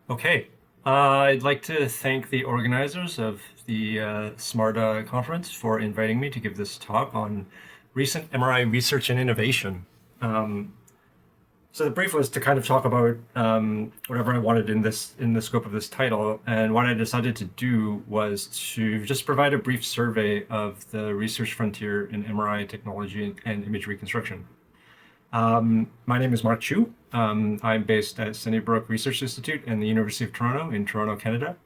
Okay. I'd like to thank the organizers of the SMARTA conference for inviting me to give this talk on recent MRI research and innovation. Um, so the brief was to kind of talk about whatever I wanted in the scope of this title, and what I decided to do was to just provide a brief survey of the research frontier in MRI technology and image reconstruction. My name is Mark Chiew. I'm based at Sunnybrook Research Institute and the University of Toronto in Toronto, Canada.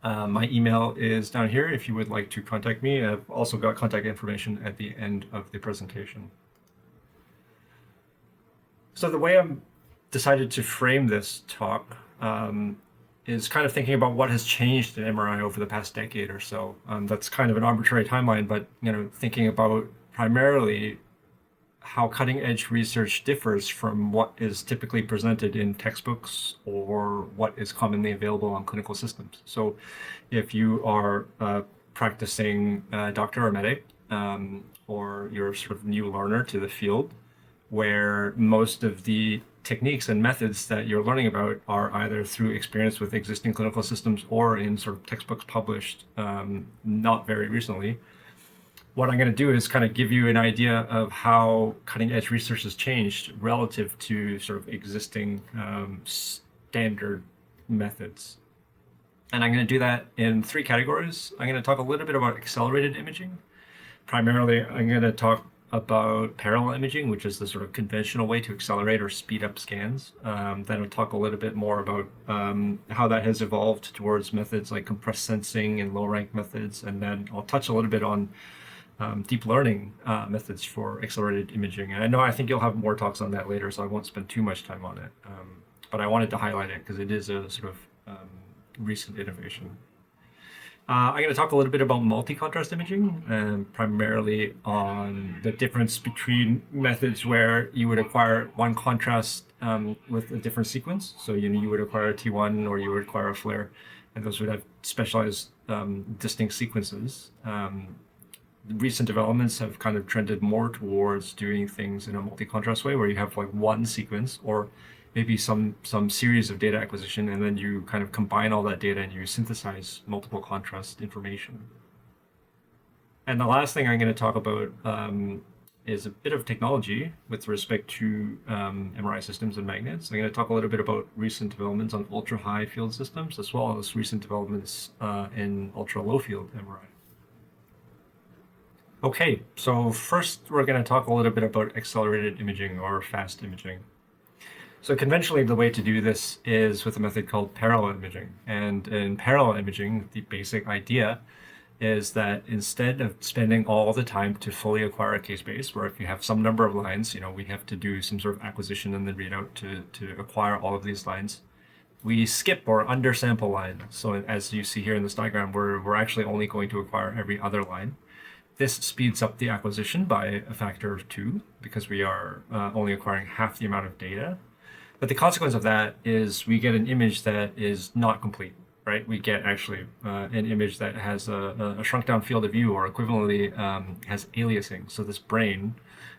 My email is down here if you would like to contact me. I've also got contact information at the end of the presentation. So the way I'm decided to frame this talk is kind of thinking about what has changed in MRI over the past decade or so. That's kind of an arbitrary timeline, but thinking about primarily how cutting edge research differs from what is typically presented in textbooks or what is commonly available on clinical systems. So if you are practicing doctor or medic, or you're sort of new learner to the field, where most of the techniques and methods that you're learning about are either through experience with existing clinical systems or in sort of textbooks published not very recently, what I'm going to do is kind of give you an idea of how cutting edge research has changed relative to sort of existing standard methods. And I'm going to do that in three categories. I'm going to talk a little bit about accelerated imaging. Primarily, I'm going to talk about parallel imaging, which is the sort of conventional way to accelerate or speed up scans. Then I'll talk a little bit more about how that has evolved towards methods like compressed sensing and low-rank methods. And then I'll touch a little bit on deep learning methods for accelerated imaging. And I think you'll have more talks on that later, so I won't spend too much time on it. But I wanted to highlight it because it is a sort of recent innovation. I'm going to talk a little bit about multi-contrast imaging, primarily on the difference between methods where you would acquire one contrast with a different sequence. So you would acquire a T1 or you would acquire a flare, and those would have specialized distinct sequences. Recent developments have kind of trended more towards doing things in a multi-contrast way, where you have like one sequence or maybe some series of data acquisition, and then you kind of combine all that data and you synthesize multiple contrast information. And the last thing I'm going to talk about is a bit of technology with respect to MRI systems and magnets. I'm going to talk a little bit about recent developments on ultra-high field systems, as well as recent developments in ultra-low field MRI. Okay, so first we're going to talk a little bit about accelerated imaging or fast imaging. So conventionally, the way to do this is with a method called parallel imaging. And in parallel imaging, the basic idea is that instead of spending all the time to fully acquire a K-space, where if you have some number of lines, we have to do some sort of acquisition and then readout to acquire all of these lines, we skip or undersample lines. So as you see here in this diagram, we're actually only going to acquire every other line. This speeds up the acquisition by a factor of 2 because we are only acquiring half the amount of data. But the consequence of that is we get an image that is not complete, right? We get actually an image that has a shrunk down field of view, or equivalently has aliasing. So this brain,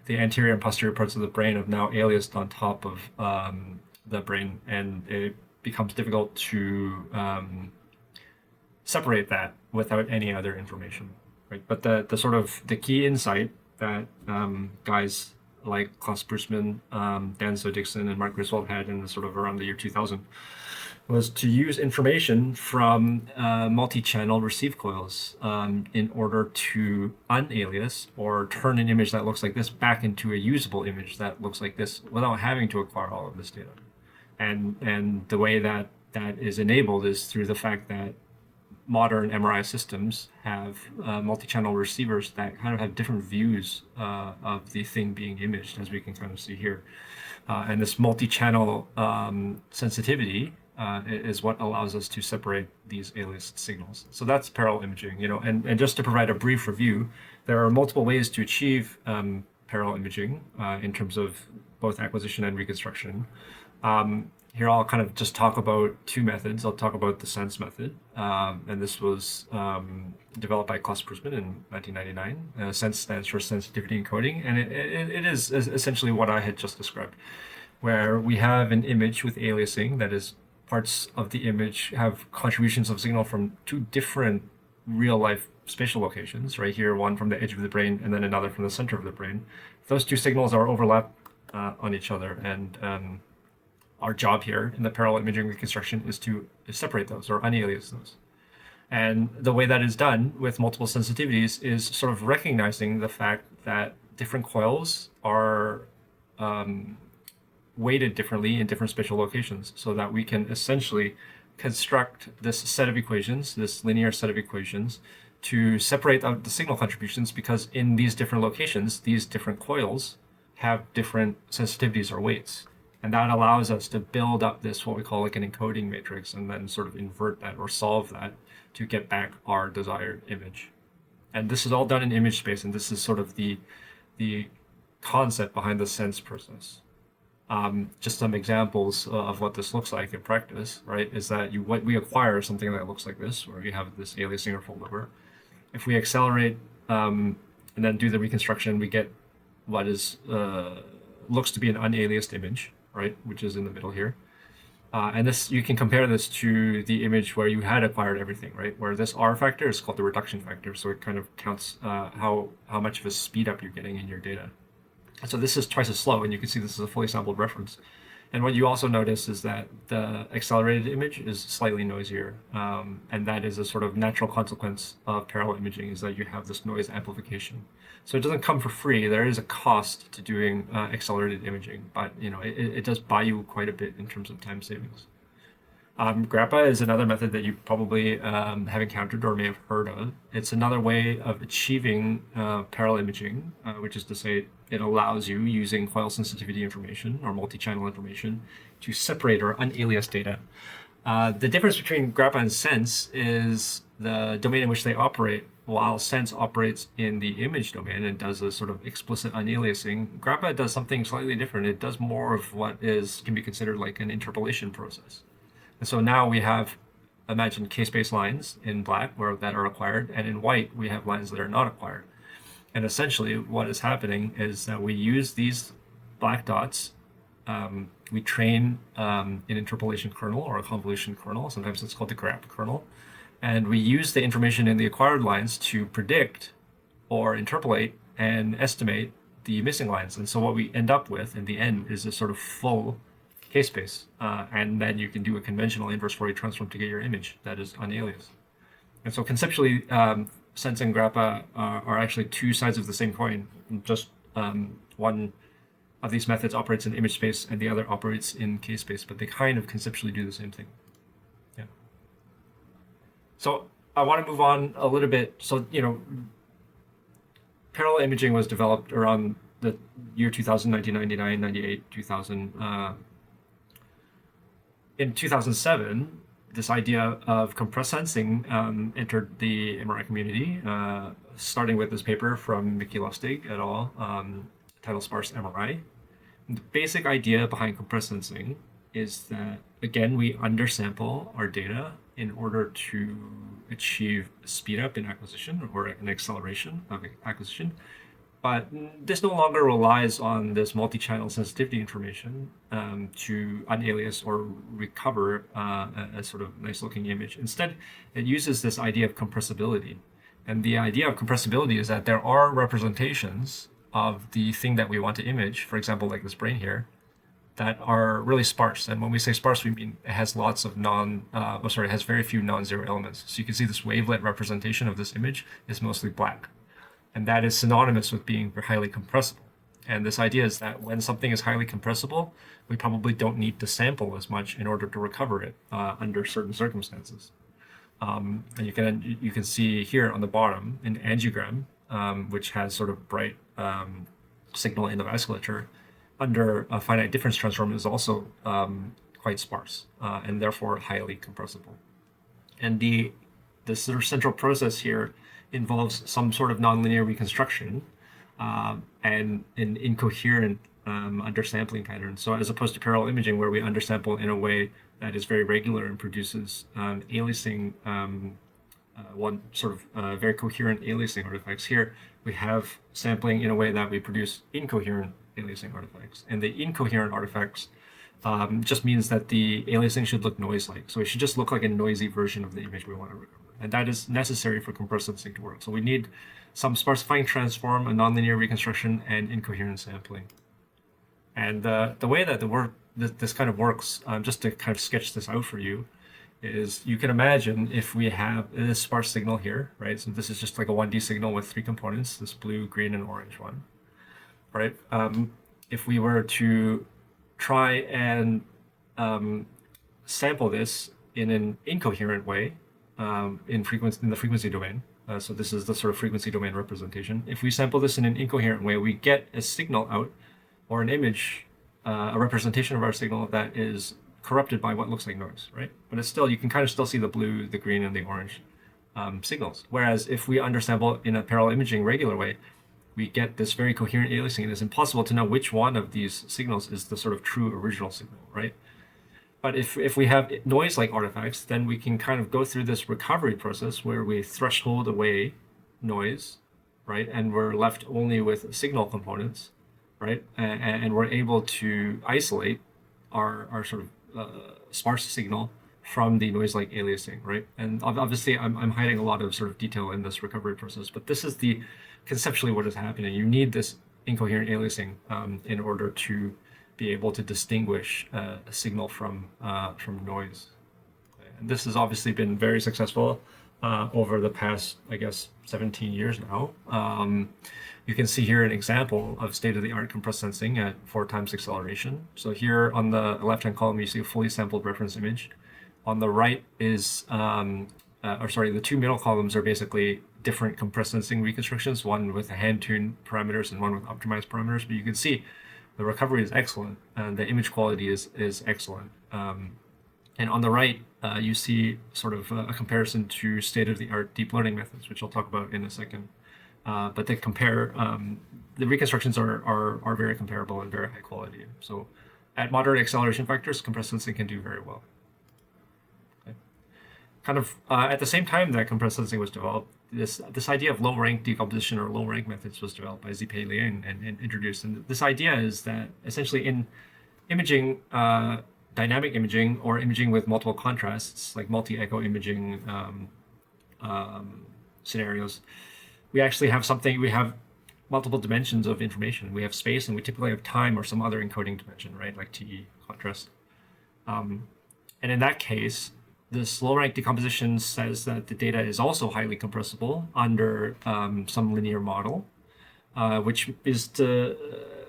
the anterior and posterior parts of the brain have now aliased on top of the brain, and it becomes difficult to separate that without any other information, right? But the sort of the key insight that guys like Klaus Brusman, Dan Dixon, and Mark Griswold had in the sort of around the year 2000 was to use information from multi-channel receive coils in order to unalias or turn an image that looks like this back into a usable image that looks like this without having to acquire all of this data. And the way that is enabled is through the fact that modern MRI systems have multi-channel receivers that kind of have different views of the thing being imaged, as we can kind of see here. And this multi-channel sensitivity is what allows us to separate these aliased signals. So that's parallel imaging, and just to provide a brief review, there are multiple ways to achieve parallel imaging in terms of both acquisition and reconstruction. Here I'll kind of just talk about two methods. I'll talk about the SENSE method, and this was developed by Klaus Brusman in 1999. SENSE stands for sensitivity encoding, and it is essentially what I had just described, where we have an image with aliasing that is parts of the image have contributions of signal from two different real life spatial locations, right here, one from the edge of the brain and then another from the center of the brain. Those two signals are overlapped on each other, and our job here in the parallel imaging reconstruction is to separate those or unalias those. And the way that is done with multiple sensitivities is sort of recognizing the fact that different coils are weighted differently in different spatial locations, so that we can essentially construct this set of equations, this linear set of equations, to separate out the signal contributions, because in these different locations, these different coils have different sensitivities or weights. And that allows us to build up this, what we call like an encoding matrix, and then sort of invert that or solve that to get back our desired image. And this is all done in image space, and this is sort of the concept behind the sense process. Just some examples of what this looks like in practice, right, is that we acquire something that looks like this, where we have this aliasing or foldover. If we accelerate and then do the reconstruction, we get what is looks to be an unaliased image, right, which is in the middle here. And this, you can compare this to the image where you had acquired everything, right, where this R factor is called the reduction factor. So it kind of counts how much of a speed up you're getting in your data. So this is twice as slow, and you can see this is a fully sampled reference. And what you also notice is that the accelerated image is slightly noisier, and that is a sort of natural consequence of parallel imaging, is that you have this noise amplification. So it doesn't come for free. There is a cost to doing accelerated imaging, but it does buy you quite a bit in terms of time savings. Grappa is another method that you probably have encountered or may have heard of. It's another way of achieving parallel imaging, which is to say it allows you, using coil sensitivity information or multi-channel information, to separate or unalias data. The difference between Grappa and Sense is the domain in which they operate. While Sense operates in the image domain and does a sort of explicit unaliasing, Grappa does something slightly different. It does more of what can be considered like an interpolation process. And so now we have, imagine, k-space lines in black that are acquired, and in white we have lines that are not acquired. And essentially what is happening is that we use these black dots, we train an interpolation kernel or a convolution kernel, sometimes it's called the graph kernel, and we use the information in the acquired lines to predict or interpolate and estimate the missing lines. And so what we end up with in the end is a sort of full k-space, and then you can do a conventional inverse Fourier transform to get your image that is unaliased. And so conceptually, Sense and Grappa are actually two sides of the same coin. Just one of these methods operates in image space and the other operates in k-space, but they kind of conceptually do the same thing. Yeah. So I want to move on a little bit. So, parallel imaging was developed around the year 2000, 1999, 98, 2000. In 2007, this idea of compressed sensing entered the MRI community, starting with this paper from Mickey Lustig et al., titled Sparse MRI. And the basic idea behind compressed sensing is that, again, we undersample our data in order to achieve speed up in acquisition or an acceleration of acquisition. But this no longer relies on this multi-channel sensitivity information to unalias or recover a sort of nice-looking image. Instead, it uses this idea of compressibility. And the idea of compressibility is that there are representations of the thing that we want to image, for example, like this brain here, that are really sparse. And when we say sparse, we mean it has lots of it has very few non-zero elements. So you can see this wavelet representation of this image is mostly black. And that is synonymous with being highly compressible. And this idea is that when something is highly compressible, we probably don't need to sample as much in order to recover it under certain circumstances. And you can see here on the bottom an angiogram, which has sort of bright signal in the vasculature, under a finite difference transform is also quite sparse and therefore highly compressible. And the sort of central process here involves some sort of nonlinear reconstruction and an incoherent undersampling pattern. So as opposed to parallel imaging, where we undersample in a way that is very regular and produces aliasing, one sort of very coherent aliasing artifacts, here we have sampling in a way that we produce incoherent aliasing artifacts. And the incoherent artifacts just means that the aliasing should look noise-like. So it should just look like a noisy version of the image we want to recover. And that is necessary for compressed sensing to work. So we need some sparsifying transform, a nonlinear reconstruction, and incoherent sampling. And the way that this kind of works, just to kind of sketch this out for you, is you can imagine if we have this sparse signal here, right? So this is just like a 1D signal with 3 components, this blue, green, and orange one, right? If we were to try and sample this in an incoherent way in the frequency domain, so this is the sort of frequency domain representation. If we sample this in an incoherent way, we get a signal out, or an image, a representation of our signal that is corrupted by what looks like noise, right? But it's still, you can kind of still see the blue, the green, and the orange signals. Whereas if we undersample in a parallel imaging regular way, we get this very coherent aliasing, and it's impossible to know which one of these signals is the sort of true original signal, right? But if we have noise-like artifacts, then we can kind of go through this recovery process where we threshold away noise, right? And we're left only with signal components, right? And we're able to isolate our sort of sparse signal from the noise-like aliasing, right? And obviously, I'm hiding a lot of sort of detail in this recovery process, but this is conceptually what is happening. You need this incoherent aliasing in order to be able to distinguish a signal from noise. And this has obviously been very successful over the past, I guess, 17 years now. You can see here an example of state-of-the-art compressed sensing at 4 times acceleration. So here on the left-hand column, you see a fully sampled reference image. On the right is, the 2 middle columns are basically different compressed sensing reconstructions, one with hand-tuned parameters and one with optimized parameters. But you can see the recovery is excellent and the image quality is excellent. And on the right, you see sort of a comparison to state-of-the-art deep learning methods, which I'll talk about in a second. But they compare, the reconstructions are very comparable and very high quality. So at moderate acceleration factors, compressed sensing can do very well. Okay. Kind of at the same time that compressed sensing was developed, this idea of low-rank decomposition or low-rank methods was developed by Zipei Liang and introduced. And this idea is that essentially in imaging, dynamic imaging or imaging with multiple contrasts, like multi-echo imaging scenarios, we actually have we have multiple dimensions of information. We have space and we typically have time or some other encoding dimension, right? Like TE, contrast. And in that case, this low-rank decomposition says that the data is also highly compressible under some linear model, which is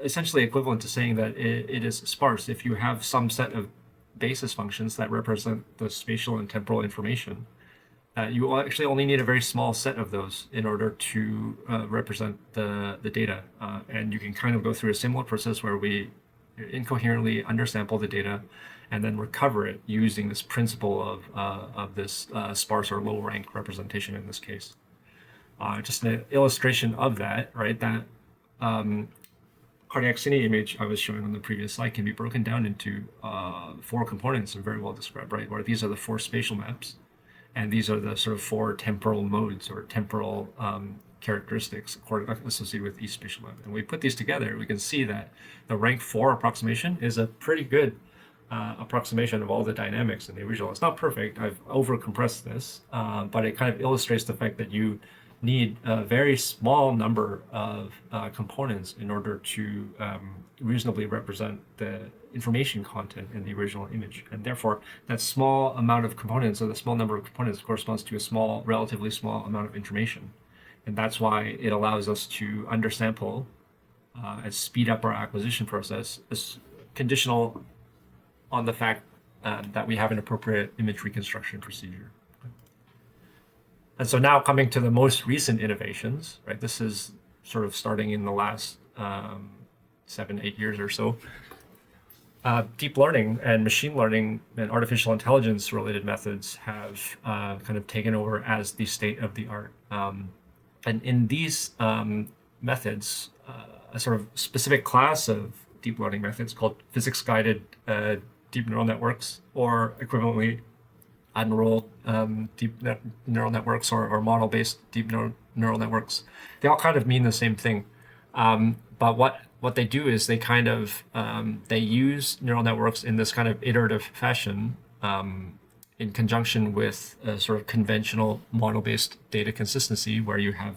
essentially equivalent to saying that it is sparse. If you have some set of basis functions that represent the spatial and temporal information, you will actually only need a very small set of those in order to represent the data. And you can kind of go through a similar process where we incoherently undersample the data and then recover it using this principle of this sparse or low-rank representation in this case. Just an illustration of that, right? That cardiac cine image I was showing on the previous slide can be broken down into 4 components and very well described, right? Where these are the 4 spatial maps, and these are the sort of 4 temporal modes or temporal characteristics associated with each spatial map. And we put these together, we can see that the rank 4 approximation is a pretty good approximation of all the dynamics in the original. It's not perfect. I've over-compressed this, but it kind of illustrates the fact that you need a very small number of components in order to reasonably represent the information content in the original image. And therefore, that small amount of components, or the small number of components, corresponds to a relatively small amount of information. And that's why it allows us to undersample and speed up our acquisition process. It's conditional on the fact that we have an appropriate image reconstruction procedure. And so now coming to the most recent innovations, right? This is sort of starting in the last 7-8 years or so. Deep learning and machine learning and artificial intelligence related methods have kind of taken over as the state of the art. And in these methods, a sort of specific class of deep learning methods called physics-guided deep neural networks, or equivalently unrolled deep neural networks or model-based deep neural networks. They all kind of mean the same thing. But what what they do is they kind of they use neural networks in this kind of iterative fashion in conjunction with a sort of conventional model-based data consistency, where you have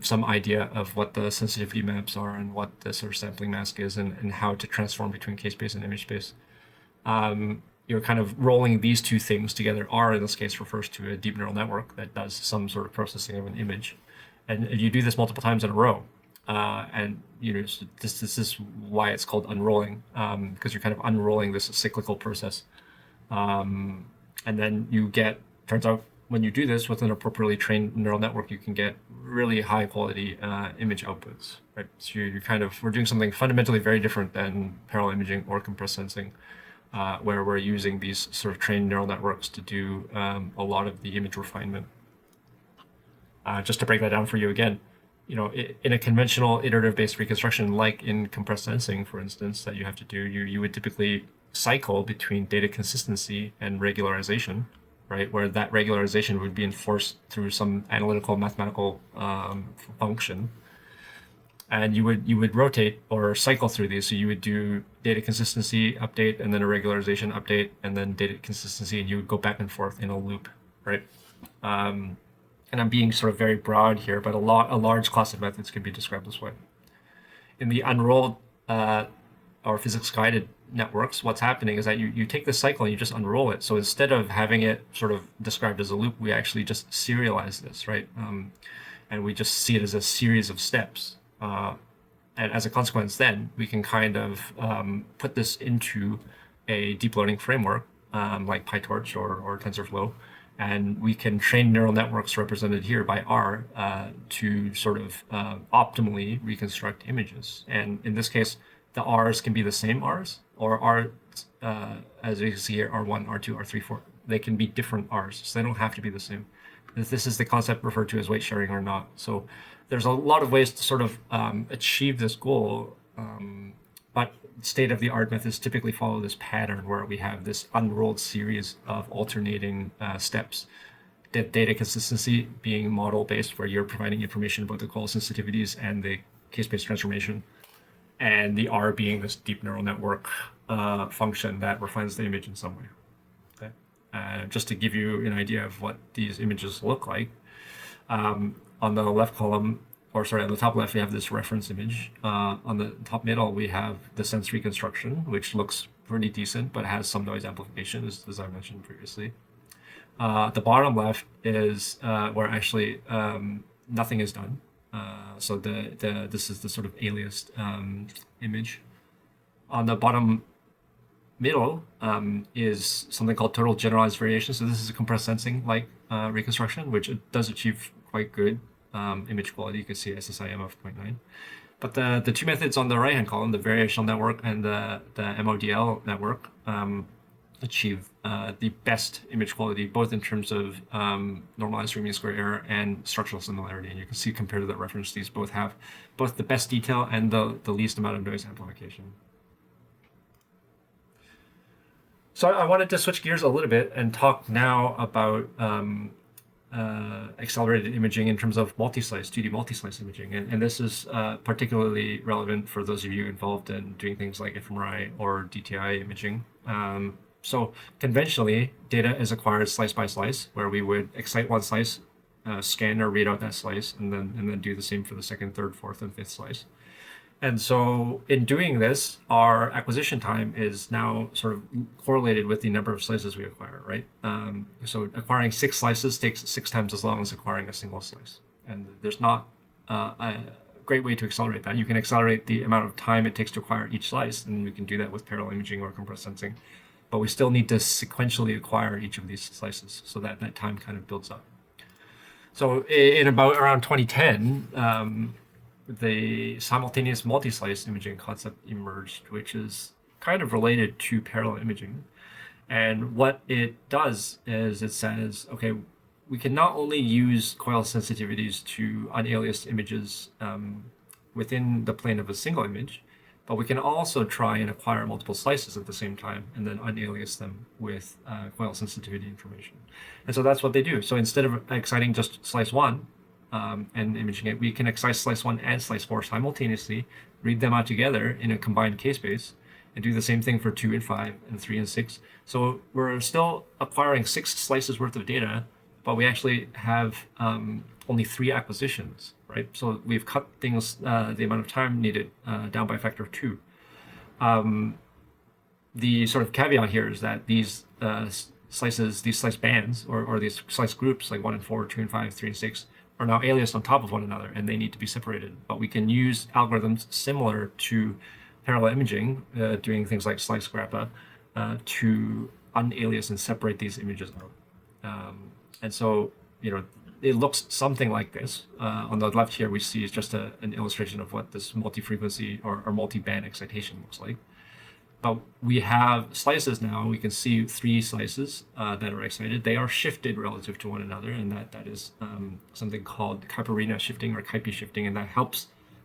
some idea of what the sensitivity maps are and what the sort of sampling mask is, and how to transform between case-based and image-based. You're kind of rolling these two things together. R in this case refers to a deep neural network that does some sort of processing of an image, and you do this multiple times in a row. And this is why it's called unrolling, because you're kind of unrolling this cyclical process. And then turns out when you do this with an appropriately trained neural network, you can get really high quality image outputs, right? So we're doing something fundamentally very different than parallel imaging or compressed sensing, where we're using these sort of trained neural networks to do a lot of the image refinement. Just to break that down for you again, in a conventional iterative-based reconstruction, like in compressed sensing, for instance, that you have to do, you would typically cycle between data consistency and regularization, right? Where that regularization would be enforced through some analytical mathematical function, and you would rotate or cycle through these. So you would do data consistency update, and then a regularization update, and then data consistency, and you would go back and forth in a loop, right? And I'm being sort of very broad here, but a large class of methods can be described this way. In the unrolled or physics-guided networks, what's happening is that you take this cycle and you just unroll it. So instead of having it sort of described as a loop, we actually just serialize this, right? And we just see it as a series of steps. And as a consequence, then we can kind of put this into a deep learning framework like PyTorch or TensorFlow. And we can train neural networks represented here by R to sort of optimally reconstruct images. And in this case, the R's can be the same R's, or R, as you can see here, R1, R2, R3, 4. They can be different R's, so they don't have to be the same. This is the concept referred to as weight sharing or not. So there's a lot of ways to sort of achieve this goal, but state-of-the-art methods typically follow this pattern where we have this unrolled series of alternating steps. The data consistency being model-based, where you're providing information about the call sensitivities and the case-based transformation, and the R being this deep neural network function that refines the image in some way. Okay? Just to give you an idea of what these images look like, on the left column, on the top left, we have this reference image. On the top middle, we have the sense reconstruction, which looks pretty decent, but has some noise amplification, as I mentioned previously. The bottom left is where actually nothing is done. So this is the sort of aliased image. On the bottom middle is something called total generalized variation. So this is a compressed sensing like reconstruction, which it does achieve quite good image quality. You can see SSIM of 0.9. But the two methods on the right-hand column, the variational network and the MODL network, achieve the best image quality, both in terms of normalized mean square error and structural similarity. And you can see compared to the reference, these both have both the best detail and the least amount of noise amplification. So I wanted to switch gears a little bit and talk now about accelerated imaging in terms of multi-slice, 2D multi-slice imaging. And this is particularly relevant for those of you involved in doing things like fMRI or DTI imaging. So conventionally, data is acquired slice by slice, where we would excite one slice, scan or read out that slice, and then do the same for the second, third, fourth, and fifth slice. And so in doing this, our acquisition time is now sort of correlated with the number of slices we acquire, right? So acquiring 6 slices takes 6 times as long as acquiring a single slice. And there's not a great way to accelerate that. You can accelerate the amount of time it takes to acquire each slice, and we can do that with parallel imaging or compressed sensing. But we still need to sequentially acquire each of these slices so that that time kind of builds up. So in around 2010, the simultaneous multi-slice imaging concept emerged, which is kind of related to parallel imaging. And what it does is it says, okay, we can not only use coil sensitivities to unaliased images within the plane of a single image, but we can also try and acquire multiple slices at the same time and then unalias them with coil sensitivity information. And so that's what they do. So instead of exciting just slice 1, and imaging it, we can excite slice 1 and slice 4 simultaneously read them out together in a combined k-space, and do the same thing for 2 and 5 and 3 and 6. So we're still acquiring 6 slices worth of data, but we actually have only 3 acquisitions, right? So we've cut things, the amount of time needed down by a factor of 2. The sort of caveat here is that these slices, these slice bands, or these slice groups like 1 and 4, 2 and 5, 3 and 6, are now aliased on top of one another, and they need to be separated. But we can use algorithms similar to parallel imaging, doing things like slice grappa, to unalias and separate these images out. And so, it looks something like this. On the left here, we see is just an illustration of what this multi-frequency or multi-band excitation looks like. But we have slices now. We can see 3 slices that are excited. They are shifted relative to one another, and that is something called Kuiper shifting or Kuiper shifting, and that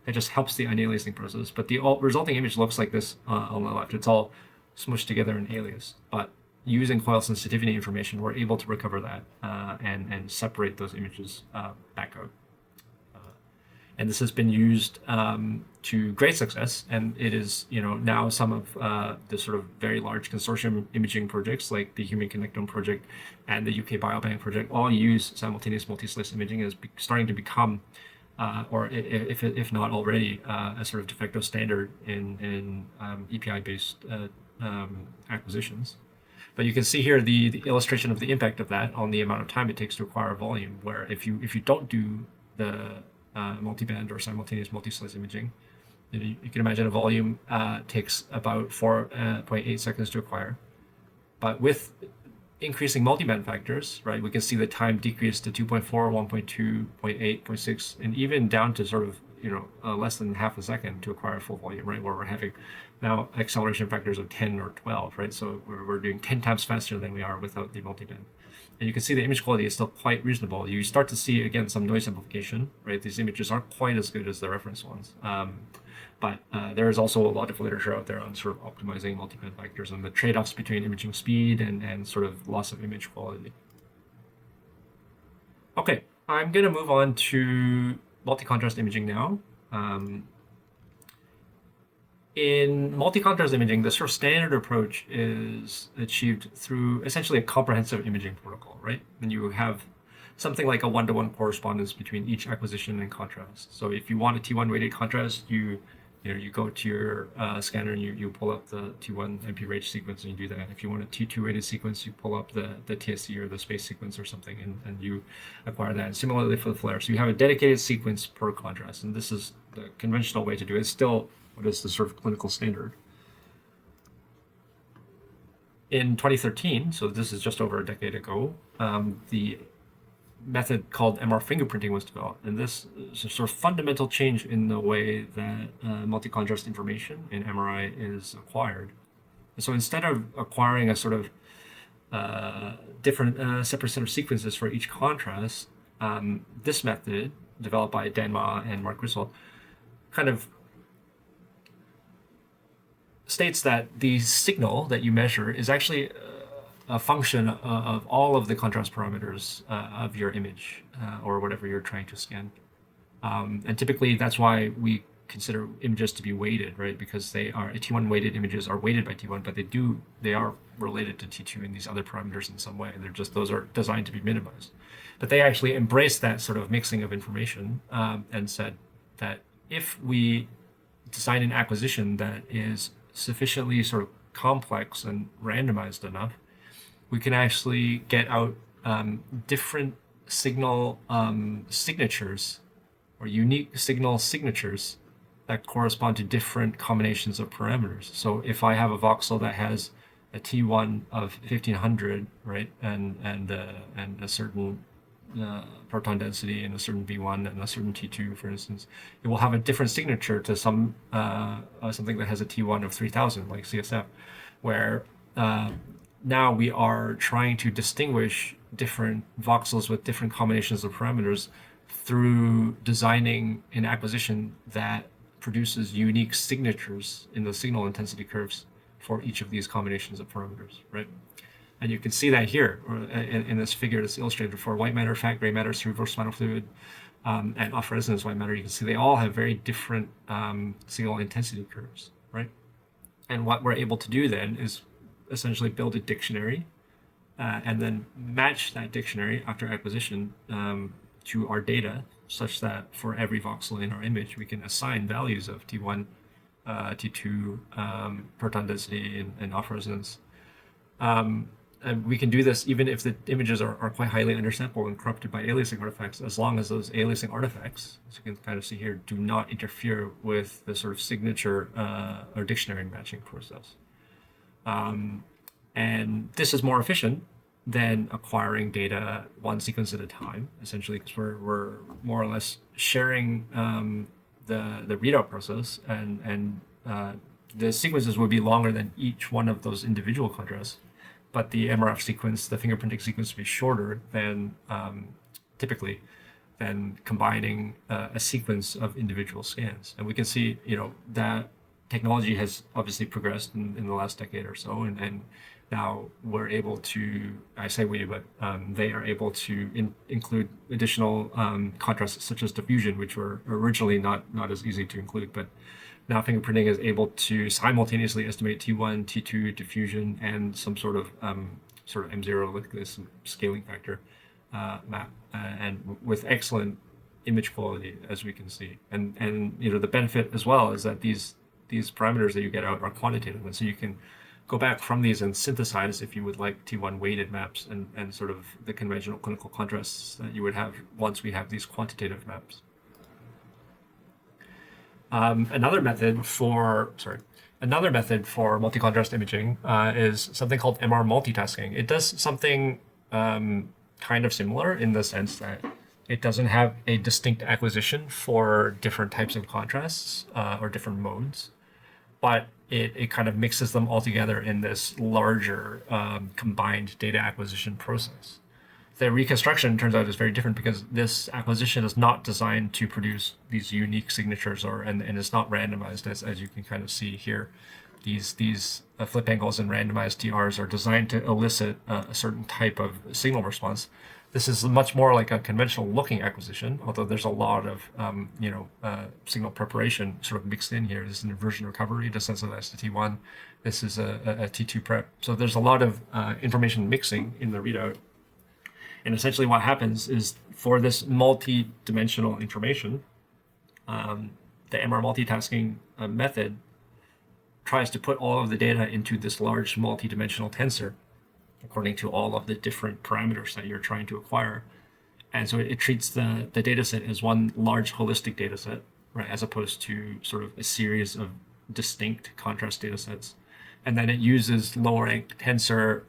just helps the unaliasing process. But the resulting image looks like this on the left. It's all smushed together in alias. But using coil sensitivity information, we're able to recover that and separate those images back out. And this has been used to great success, and it is now some of the sort of very large consortium imaging projects like the Human Connectome project and the UK Biobank project all use simultaneous multi-slice imaging as starting to become, or if not already, a sort of de facto standard in EPI-based acquisitions. But you can see here the illustration of the impact of that on the amount of time it takes to acquire a volume, where if you don't do the multiband or simultaneous multi-slice imaging, you can imagine a volume takes about 4.8 seconds to acquire. But with increasing multiband factors, right, we can see the time decrease to 2.4, 1.2, 0.8, 0.6, and even down to sort of less than half a second to acquire a full volume, right, where we're having now acceleration factors of 10 or 12, right? So we're doing 10 times faster than we are without the multiband. And you can see the image quality is still quite reasonable. You start to see, again, some noise amplification, right? These images aren't quite as good as the reference ones. But there is also a lot of literature out there on sort of optimizing multiband factors and the trade-offs between imaging speed and sort of loss of image quality. Okay, I'm going to move on to multi-contrast imaging now. In multi-contrast imaging, the sort of standard approach is achieved through essentially a comprehensive imaging protocol, right? And you have something like a one-to-one correspondence between each acquisition and contrast. So if you want a T1 weighted contrast, you go to your scanner and you pull up the T1 MPRH sequence and you do that. If you want a T2 weighted sequence, you pull up the TSC or the space sequence or something and you acquire that. And similarly for the flare. So you have a dedicated sequence per contrast, and this is the conventional way to do it. It's still what is the sort of clinical standard. In 2013, so this is just over a decade ago, the method called MR fingerprinting was developed, and this is a sort of fundamental change in the way that multi-contrast information in MRI is acquired. And so instead of acquiring a sort of different separate set of sequences for each contrast, this method, developed by Dan Ma and Mark Griswold, kind of states that the signal that you measure is actually a function of all of the contrast parameters of your image or whatever you're trying to scan. And typically that's why we consider images to be weighted, right? Because they are T1 weighted images are weighted by T1, but they are related to T2 in these other parameters in some way. Those are designed to be minimized. But they actually embraced that sort of mixing of information and said that if we design an acquisition that is sufficiently sort of complex and randomized enough, we can actually get out different signal signatures or unique signal signatures that correspond to different combinations of parameters. So if I have a voxel that has a T1 of 1500, right, and a certain proton density and a certain V1 and a certain T2, for instance, it will have a different signature to something that has a T1 of 3000, like CSF, where now we are trying to distinguish different voxels with different combinations of parameters through designing an acquisition that produces unique signatures in the signal intensity curves for each of these combinations of parameters, right? And you can see that here in this figure that's illustrated for white matter, fat, gray matter, cerebrospinal fluid, and off resonance white matter, you can see they all have very different signal intensity curves, right? And what we're able to do then is essentially build a dictionary and then match that dictionary after acquisition to our data, such that for every voxel in our image, we can assign values of T1, T2, proton density, and off resonance. And we can do this even if the images are quite highly undersampled and corrupted by aliasing artifacts, as long as those aliasing artifacts, as you can kind of see here, do not interfere with the sort of signature or dictionary matching process. And this is more efficient than acquiring data one sequence at a time, essentially, because we're more or less sharing the readout process, and the sequences would be longer than each one of those individual contrasts. But the MRF sequence, the fingerprinting sequence, would be shorter than typically than combining a sequence of individual scans. And we can see, that technology has obviously progressed in the last decade or so, and now we're able to, I say we, but they are able to include additional contrasts such as diffusion, which were originally not as easy to include, but now fingerprinting is able to simultaneously estimate T1, T2, diffusion, and some sort of M0, like this scaling factor map, and with excellent image quality, as we can see. And the benefit as well is that these parameters that you get out are quantitative, and so you can go back from these and synthesize, if you would like, T1 weighted maps and sort of the conventional clinical contrasts that you would have once we have these quantitative maps. Another method for multi-contrast imaging is something called MR multitasking. It does something kind of similar in the sense that it doesn't have a distinct acquisition for different types of contrasts or different modes, but it kind of mixes them all together in this larger combined data acquisition process. The reconstruction, turns out, is very different because this acquisition is not designed to produce these unique signatures, and it's not randomized, as you can kind of see here. These flip angles and randomized TRs are designed to elicit a certain type of signal response. This is much more like a conventional looking acquisition, although there's a lot of signal preparation sort of mixed in here. This is an inversion recovery to sensitize to T1. This is a T2 prep. So there's a lot of information mixing in the readout. And essentially what happens is, for this multi-dimensional information, the MR multitasking method tries to put all of the data into this large multi-dimensional tensor according to all of the different parameters that you're trying to acquire. And so it treats the data set as one large holistic data set, right, as opposed to sort of a series of distinct contrast data sets. And then it uses lower rank tensor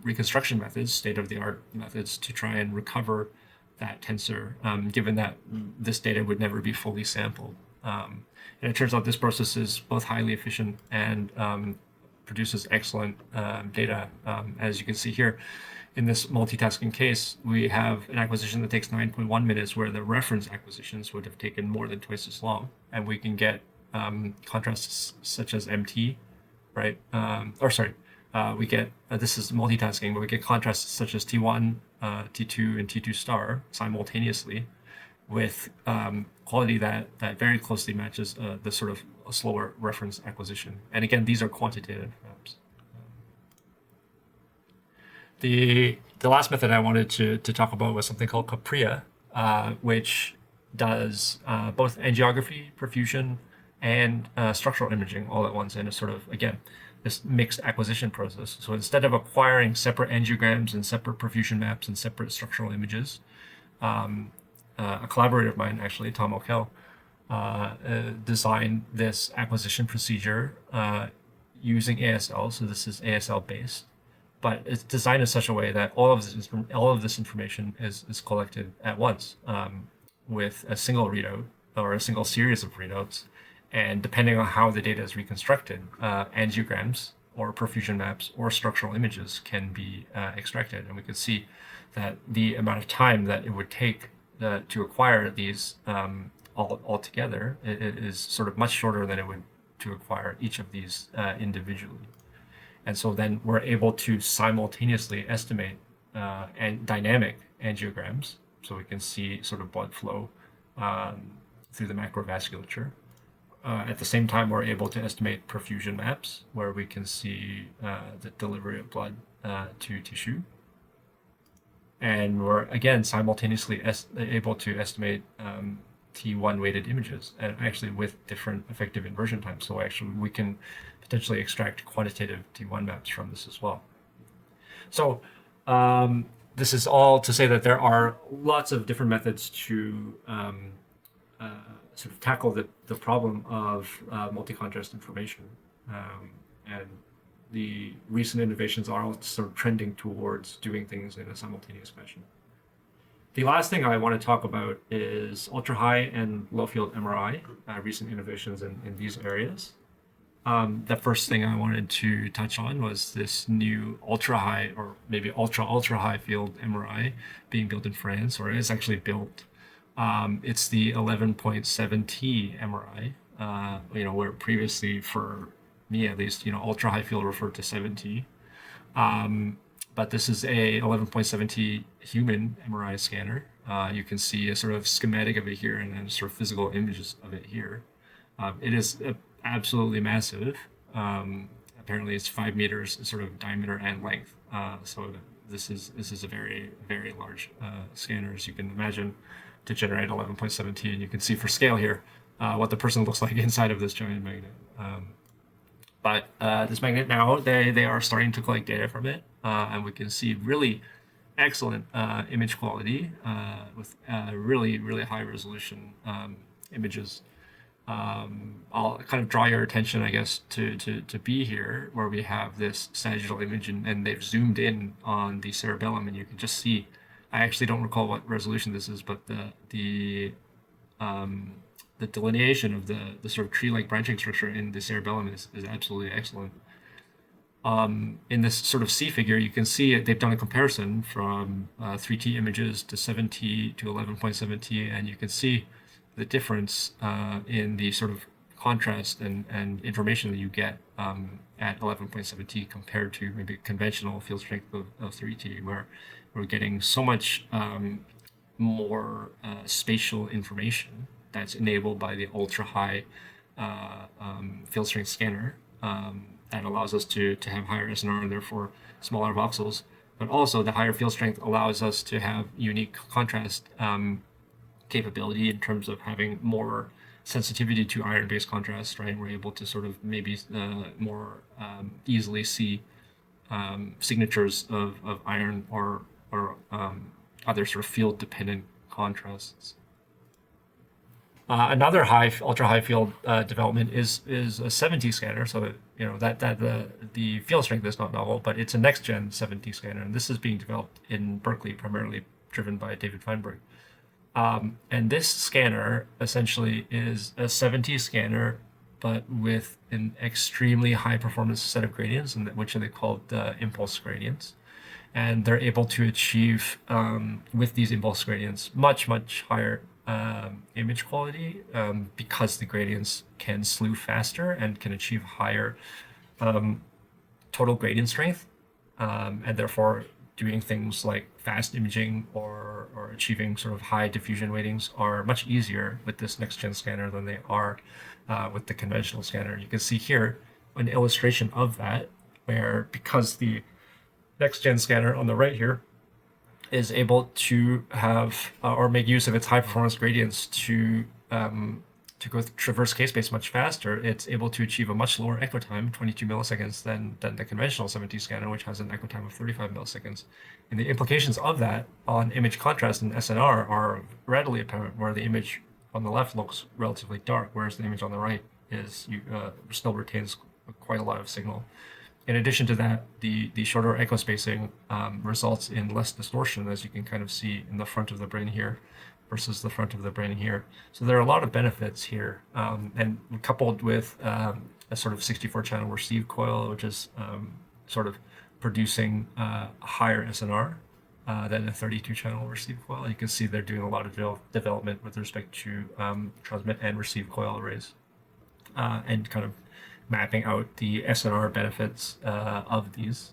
reconstruction methods, state-of-the-art methods, to try and recover that tensor, given that this data would never be fully sampled. And it turns out this process is both highly efficient and produces excellent data. As you can see here, in this multitasking case, we have an acquisition that takes 9.1 minutes, where the reference acquisitions would have taken more than twice as long. And we can get contrasts such as MT, right? We get, this is multitasking, but we get contrasts such as T1, T2, and T2 star simultaneously with quality that very closely matches the sort of slower reference acquisition. And again, these are quantitative maps. The last method I wanted to talk about was something called Capria, which does both angiography, perfusion, and structural imaging all at once in a sort of, again, this mixed acquisition process. So instead of acquiring separate angiograms and separate perfusion maps and separate structural images, a collaborator of mine, actually, Tom O'Kell, designed this acquisition procedure using ASL. So this is ASL based, but it's designed in such a way that all of this information is collected at once with a single readout or a single series of readouts. And depending on how the data is reconstructed, angiograms or perfusion maps or structural images can be extracted. And we can see that the amount of time that it would take to acquire these all together it is sort of much shorter than it would to acquire each of these individually. And so then we're able to simultaneously estimate and dynamic angiograms, so we can see sort of blood flow through the macrovasculature. At the same time, we're able to estimate perfusion maps where we can see the delivery of blood to tissue. And we're, again, simultaneously able to estimate T1 weighted images, and actually with different effective inversion times. So actually we can potentially extract quantitative T1 maps from this as well. So this is all to say that there are lots of different methods to sort of tackle the problem of multi-contrast information. And the recent innovations are all sort of trending towards doing things in a simultaneous fashion. The last thing I want to talk about is ultra-high and low-field MRI, recent innovations in these areas. The first thing I wanted to touch on was this new ultra-high, or maybe ultra-high field MRI being built in France, or is actually built. It's the 11.7T MRI, where previously, for me at least, ultra-high field referred to 7T. But this is a 11.7T human MRI scanner. You can see a sort of schematic of it here and then sort of physical images of it here. It is absolutely massive. Apparently it's 5 meters sort of diameter and length. So this is a very, very large scanner, as you can imagine, to generate 11.7T. And you can see for scale here what the person looks like inside of this giant magnet. But this magnet now, they are starting to collect data from it, and we can see really excellent image quality with really, really high resolution images. I'll kind of draw your attention, I guess, to B here, where we have this sagittal image, and they've zoomed in on the cerebellum, and you can just see, I actually don't recall what resolution this is, but the delineation of the sort of tree-like branching structure in the cerebellum is absolutely excellent. In this sort of C figure, you can see they've done a comparison from 3T images to 7T to 11.7T, and you can see the difference in the sort of contrast and information that you get at 11.7T compared to maybe conventional field strength of 3T, where we're getting so much more spatial information that's enabled by the ultra-high field strength scanner that allows us to have higher SNR and therefore smaller voxels. But also the higher field strength allows us to have unique contrast capability in terms of having more sensitivity to iron-based contrast, right? We're able to sort of maybe more easily see signatures of iron or other sort of field-dependent contrasts. Another ultra-high field development is a 7T scanner. So that the field strength is not novel, but it's a next-gen 7T scanner, and this is being developed in Berkeley, primarily driven by David Feinberg. And this scanner essentially is a 7T scanner, but with an extremely high performance set of gradients, which they call the impulse gradients. And they're able to achieve, with these impulse gradients, much, much higher image quality because the gradients can slew faster and can achieve higher total gradient strength, and therefore doing things like fast imaging or achieving sort of high diffusion weightings are much easier with this next-gen scanner than they are with the conventional scanner. You can see here an illustration of that, where because the next-gen scanner on the right here is able to have or make use of its high performance gradients to traverse K-space much faster, it's able to achieve a much lower echo time, 22 milliseconds, than the conventional 7T scanner, which has an echo time of 35 milliseconds. And the implications of that on image contrast and SNR are readily apparent, where the image on the left looks relatively dark, whereas the image on the right still retains quite a lot of signal. In addition to that, the shorter echo spacing results in less distortion, as you can kind of see in the front of the brain here versus the front of the brain here. So there are a lot of benefits here, and coupled with a sort of 64-channel receive coil, which is sort of producing a higher SNR than a 32-channel receive coil. You can see they're doing a lot of development with respect to transmit and receive coil arrays, and kind of mapping out the SNR benefits of these.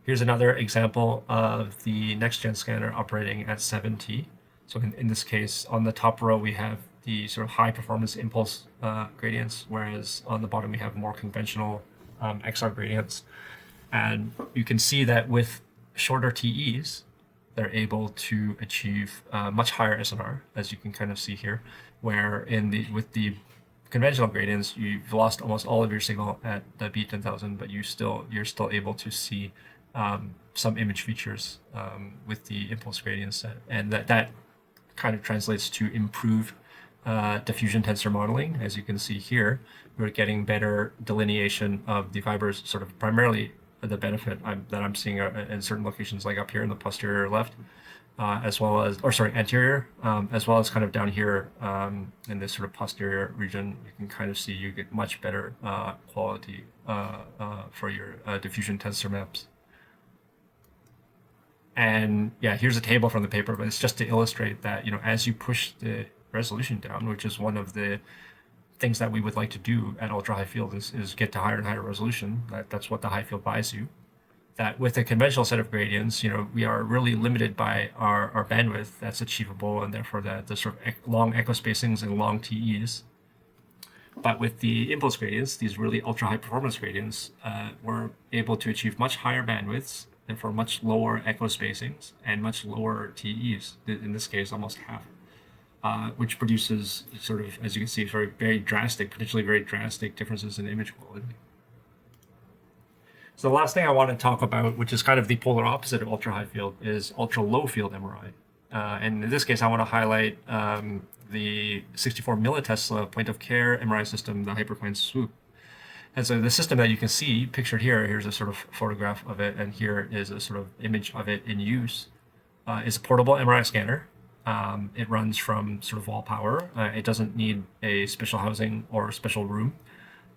Here's another example of the next-gen scanner operating at 7T. So in this case, on the top row, we have the sort of high performance impulse gradients, whereas on the bottom, we have more conventional XR gradients. And you can see that with shorter TEs, they're able to achieve much higher SNR, as you can kind of see here, where with the conventional gradients, you've lost almost all of your signal at the B10,000, but you're still able to see some image features with the impulse gradient set, and that kind of translates to improved diffusion tensor modeling. As you can see here, we're getting better delineation of the fibers, sort of primarily the benefit that I'm seeing in certain locations, like up here in the posterior left, as well as, anterior, as well as kind of down here in this sort of posterior region. You can kind of see you get much better quality for your diffusion tensor maps. And yeah, here's a table from the paper, but it's just to illustrate that, as you push the resolution down, which is one of the things that we would like to do at ultra high field is get to higher and higher resolution. That's what the high field buys you. That with a conventional set of gradients, we are really limited by our bandwidth that's achievable, and therefore the sort of long echo spacings and long TEs. But with the impulse gradients, these really ultra high performance gradients, we're able to achieve much higher bandwidths, and for much lower echo spacings and much lower TEs, in this case, almost half. Which produces sort of, as you can see, very drastic, potentially very drastic differences in image quality. So the last thing I want to talk about, which is kind of the polar opposite of ultra high field, is ultra low field MRI. And in this case, I want to highlight the 64 millitesla point of care MRI system, the Hypercoin Swoop. And so the system that you can see pictured here's a sort of photograph of it, and here is a sort of image of it in use. It's a portable MRI scanner. It runs from sort of wall power. It doesn't need a special housing or special room.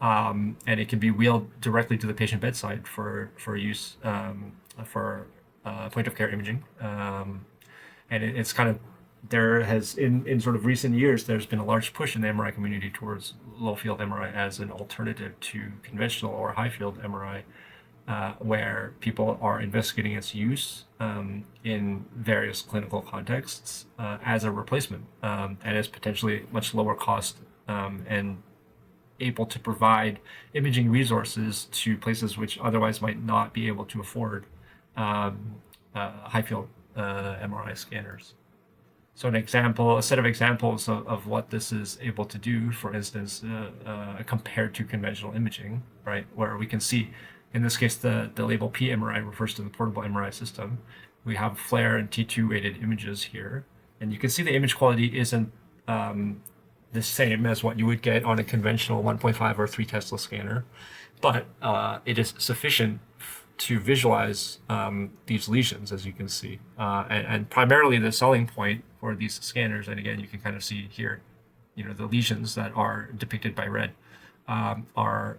And it can be wheeled directly to the patient bedside for use for point of care imaging. And it's kind of, there has, in sort of recent years, there's been a large push in the MRI community towards low field MRI as an alternative to conventional or high field MRI. Where people are investigating its use in various clinical contexts as a replacement, and as potentially much lower cost and able to provide imaging resources to places which otherwise might not be able to afford high field MRI scanners. So a set of examples of what this is able to do, for instance, compared to conventional imaging, right, where we can see, in this case, the label PMRI refers to the portable MRI system. We have flare and T2 weighted images here, and you can see the image quality isn't the same as what you would get on a conventional 1.5 or 3 Tesla scanner, but it is sufficient to visualize these lesions, as you can see. And primarily the selling point for these scanners, and again, you can kind of see here, the lesions that are depicted by red are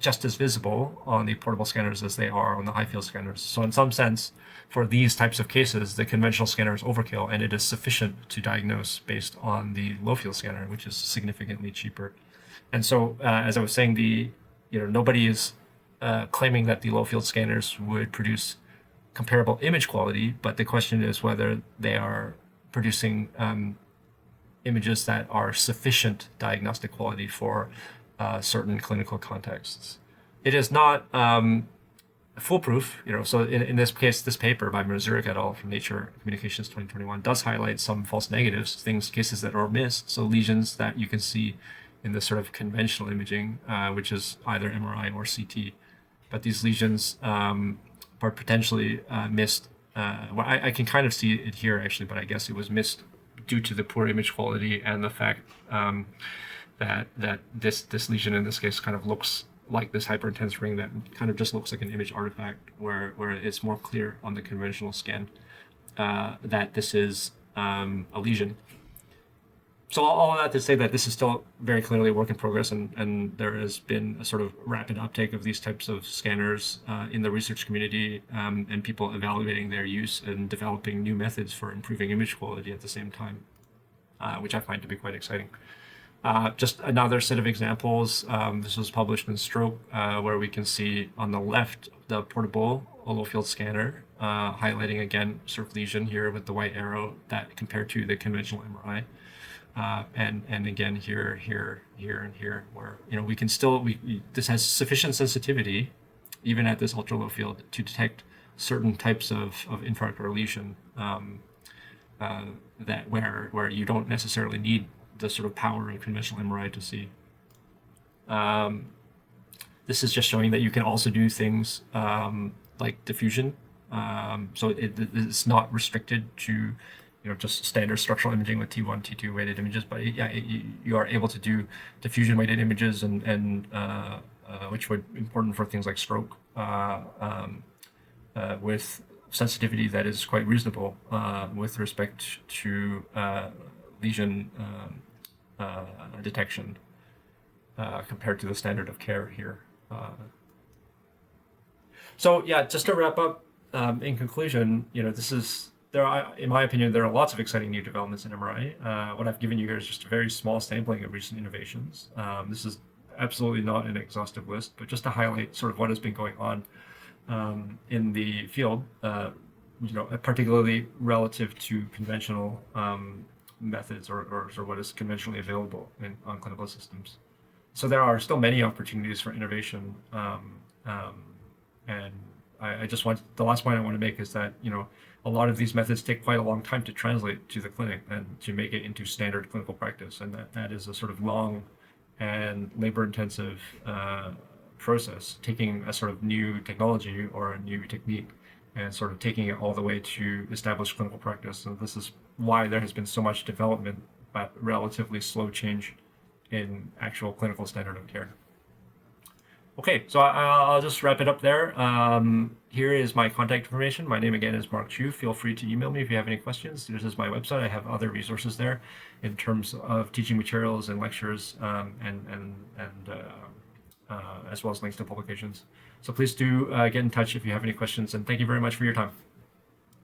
just as visible on the portable scanners as they are on the high field scanners. So in some sense, for these types of cases, the conventional scanner is overkill, and it is sufficient to diagnose based on the low field scanner, which is significantly cheaper. And so, as I was saying, nobody is claiming that the low field scanners would produce comparable image quality, but the question is whether they are producing images that are sufficient diagnostic quality for certain clinical contexts. It is not foolproof, so in this case, this paper by Mazurek et al. From Nature Communications 2021 does highlight some false negatives, cases that are missed, so lesions that you can see in the sort of conventional imaging, which is either MRI or CT. But these lesions are potentially missed. I can kind of see it here, actually, but I guess it was missed due to the poor image quality and the fact that this lesion in this case kind of looks like this hyperintense ring that kind of just looks like an image artifact, where it's more clear on the conventional scan that this is a lesion. So all of that to say that this is still very clearly a work in progress, and there has been a sort of rapid uptake of these types of scanners in the research community, and people evaluating their use and developing new methods for improving image quality at the same time, which I find to be quite exciting. Just another set of examples. This was published in Stroke, where we can see on the left the portable low field scanner highlighting again sort of lesion here with the white arrow that compared to the conventional MRI. And again here, and here, where we can still this has sufficient sensitivity, even at this ultra low field, to detect certain types of infarct or lesion that where you don't necessarily need the sort of power of conventional MRI to see. This is just showing that you can also do things like diffusion. So it's not restricted to just standard structural imaging with T1, T2 weighted images, but yeah, you are able to do diffusion weighted images and which would be important for things like stroke with sensitivity that is quite reasonable with respect to lesion detection compared to the standard of care here. So yeah, just to wrap up, in conclusion, in my opinion, there are lots of exciting new developments in MRI. What I've given you here is just a very small sampling of recent innovations. This is absolutely not an exhaustive list, but just to highlight sort of what has been going on in the field, particularly relative to conventional methods or what is conventionally available on clinical systems. So there are still many opportunities for innovation, and I just the last point I want to make is that a lot of these methods take quite a long time to translate to the clinic and to make it into standard clinical practice, and that is a sort of long and labor-intensive process, taking a sort of new technology or a new technique and sort of taking it all the way to established clinical practice. And this is why there has been so much development, but relatively slow change in actual clinical standard of care. Okay, so I'll just wrap it up there. Here is my contact information. My name again is Mark Chiew. Feel free to email me if you have any questions. This is my website. I have other resources there in terms of teaching materials and lectures, and as well as links to publications. So please do get in touch if you have any questions, and thank you very much for your time.